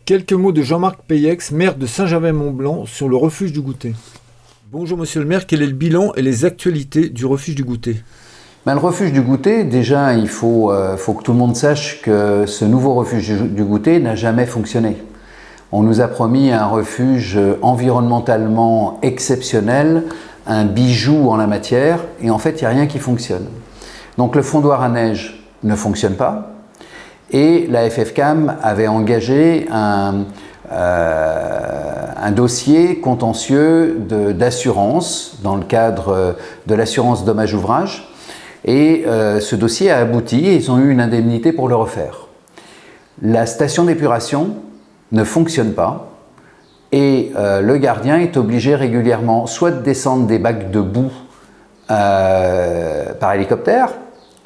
Quelques mots de Jean-Marc Peyex, maire de Saint-Gervais-Mont-Blanc, sur le refuge du Goûter. Bonjour monsieur le maire, quel est le bilan et les actualités du refuge du Goûter? Le refuge du Goûter, déjà il faut que tout le monde sache que ce nouveau refuge du Goûter n'a jamais fonctionné. On nous a promis un refuge environnementalement exceptionnel, un bijou en la matière, et en fait il n'y a rien qui fonctionne. Donc le fondoir à neige ne fonctionne pas, et la FFCAM avait engagé un dossier contentieux d'assurance dans le cadre de l'assurance dommage-ouvrage, et ce dossier a abouti et ils ont eu une indemnité pour le refaire. La station d'épuration ne fonctionne pas et le gardien est obligé régulièrement soit de descendre des bacs de boue par hélicoptère,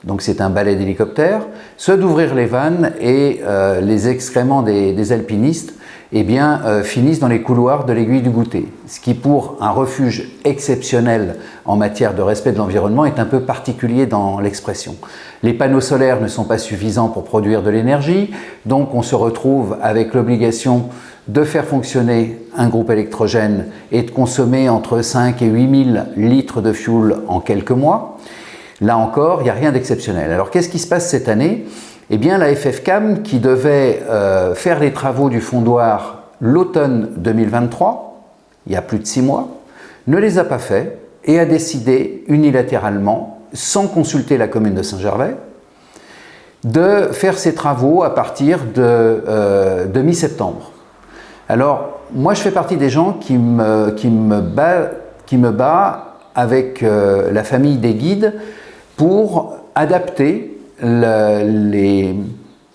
donc c'est un balai d'hélicoptère, soit d'ouvrir les vannes et les excréments des alpinistes finissent dans les couloirs de l'aiguille du Goûter. Ce qui pour un refuge exceptionnel en matière de respect de l'environnement est un peu particulier dans l'expression. Les panneaux solaires ne sont pas suffisants pour produire de l'énergie, donc on se retrouve avec l'obligation de faire fonctionner un groupe électrogène et de consommer entre 5 et 8 000 litres de fioul en quelques mois. Là encore, il n'y a rien d'exceptionnel. Alors qu'est-ce qui se passe cette année ? Eh bien, la FFCAM, qui devait faire les travaux du fondoir l'automne 2023, il y a plus de 6 mois, ne les a pas faits et a décidé unilatéralement, sans consulter la commune de Saint-Gervais, de faire ces travaux à partir de mi-septembre. Alors, moi, je fais partie des gens qui me bat avec la famille des guides pour adapter la vie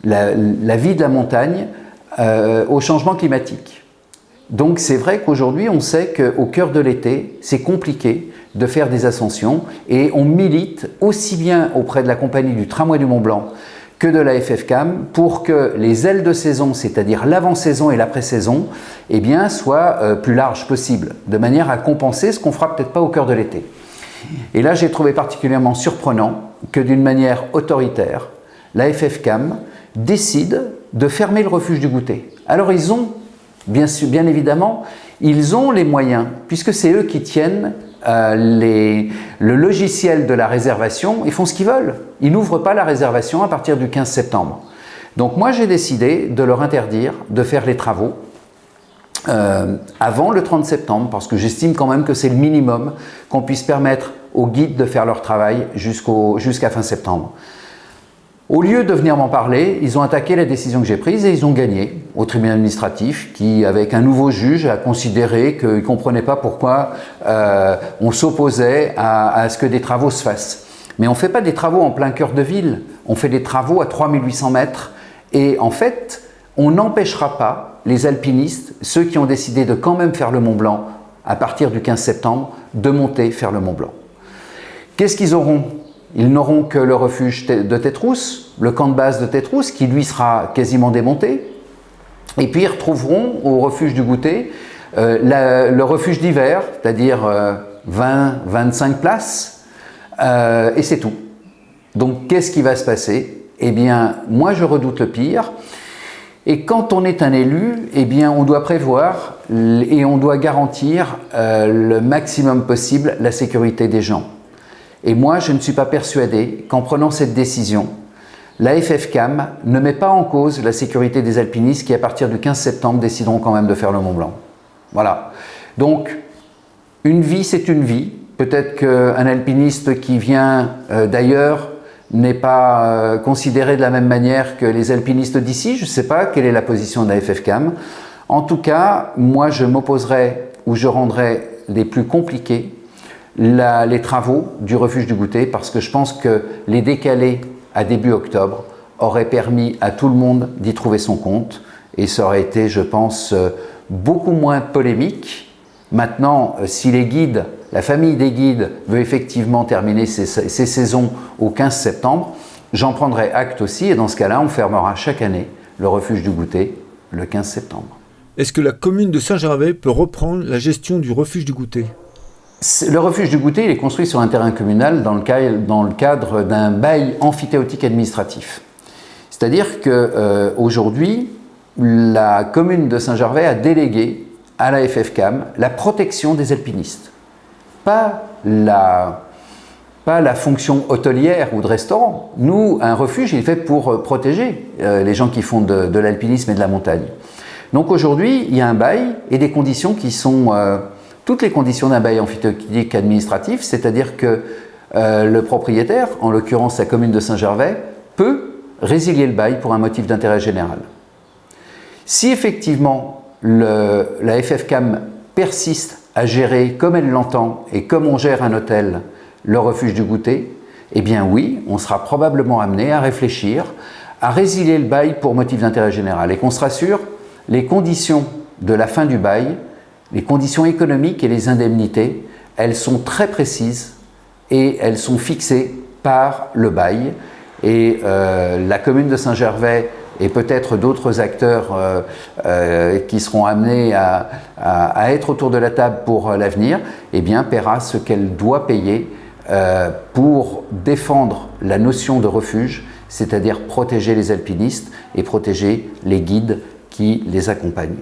de la montagne au changement climatique. Donc c'est vrai qu'aujourd'hui on sait qu'au cœur de l'été c'est compliqué de faire des ascensions et on milite aussi bien auprès de la compagnie du tramway du Mont-Blanc que de la FFCAM pour que les ailes de saison, c'est-à-dire l'avant-saison et l'après-saison, soient plus larges possible, de manière à compenser ce qu'on fera peut-être pas au cœur de l'été. Et là, j'ai trouvé particulièrement surprenant que d'une manière autoritaire, la FFCAM décide de fermer le refuge du Goûter. Alors ils ont, bien évidemment, ils ont les moyens, puisque c'est eux qui tiennent le logiciel de la réservation, ils font ce qu'ils veulent. Ils n'ouvrent pas la réservation à partir du 15 septembre. Donc moi, j'ai décidé de leur interdire de faire les travaux avant le 30 septembre, parce que j'estime quand même que c'est le minimum qu'on puisse permettre aux guides de faire leur travail jusqu'à fin septembre. Au lieu de venir m'en parler, ils ont attaqué la décision que j'ai prise et ils ont gagné au tribunal administratif qui, avec un nouveau juge, a considéré qu'il ne comprenait pas pourquoi on s'opposait à ce que des travaux se fassent. Mais on ne fait pas des travaux en plein cœur de ville, on fait des travaux à 3800 mètres et en fait, on n'empêchera pas les alpinistes, ceux qui ont décidé de quand même faire le Mont Blanc à partir du 15 septembre, de monter faire le Mont Blanc. Qu'est-ce qu'ils auront ? Ils n'auront que le refuge de Tétrousse, le camp de base de Tétrousse, qui lui sera quasiment démonté. Et puis ils retrouveront au refuge du Goûter le refuge d'hiver, c'est-à-dire 20-25 places, et c'est tout. Donc qu'est-ce qui va se passer ? Eh bien, moi je redoute le pire. Et quand on est un élu, on doit prévoir et on doit garantir le maximum possible la sécurité des gens. Et moi, je ne suis pas persuadé qu'en prenant cette décision, la FFCAM ne met pas en cause la sécurité des alpinistes qui, à partir du 15 septembre, décideront quand même de faire le Mont Blanc. Voilà. Donc, une vie, c'est une vie. Peut-être qu'un alpiniste qui vient d'ailleurs n'est pas considéré de la même manière que les alpinistes d'ici. Je ne sais pas quelle est la position de la FFCAM. En tout cas, moi, je m'opposerai ou je rendrai les plus compliqués les travaux du refuge du Goûter parce que je pense que les décaler à début octobre aurait permis à tout le monde d'y trouver son compte et ça aurait été, je pense, beaucoup moins polémique. Maintenant, si les guides, la famille des guides veut effectivement terminer ses saisons au 15 septembre, j'en prendrai acte aussi et dans ce cas-là, on fermera chaque année le refuge du Goûter le 15 septembre. Est-ce que la commune de Saint-Gervais peut reprendre la gestion du refuge du Goûter ? Le refuge du Goûter il est construit sur un terrain communal dans le cadre d'un bail amphithéotique administratif. C'est-à-dire qu'aujourd'hui, la commune de Saint-Gervais a délégué à la FFCAM la protection des alpinistes. Pas la fonction hôtelière ou de restaurant. Nous, un refuge, il est fait pour protéger les gens qui font de l'alpinisme et de la montagne. Donc aujourd'hui, il y a un bail et des conditions qui sont toutes les conditions d'un bail amphithéotique administratif, c'est-à-dire que le propriétaire, en l'occurrence la commune de Saint-Gervais, peut résilier le bail pour un motif d'intérêt général. Si effectivement la FFCAM persiste à gérer comme elle l'entend et comme on gère un hôtel, le refuge du goûter, eh bien oui, on sera probablement amené à réfléchir, à résilier le bail pour motif d'intérêt général. Et qu'on se rassure, les conditions de la fin du bail, les conditions économiques et les indemnités, elles sont très précises et elles sont fixées par le bail. Et la commune de Saint-Gervais et peut-être d'autres acteurs qui seront amenés à être autour de la table pour l'avenir, eh bien, paiera ce qu'elle doit payer pour défendre la notion de refuge, c'est-à-dire protéger les alpinistes et protéger les guides qui les accompagnent.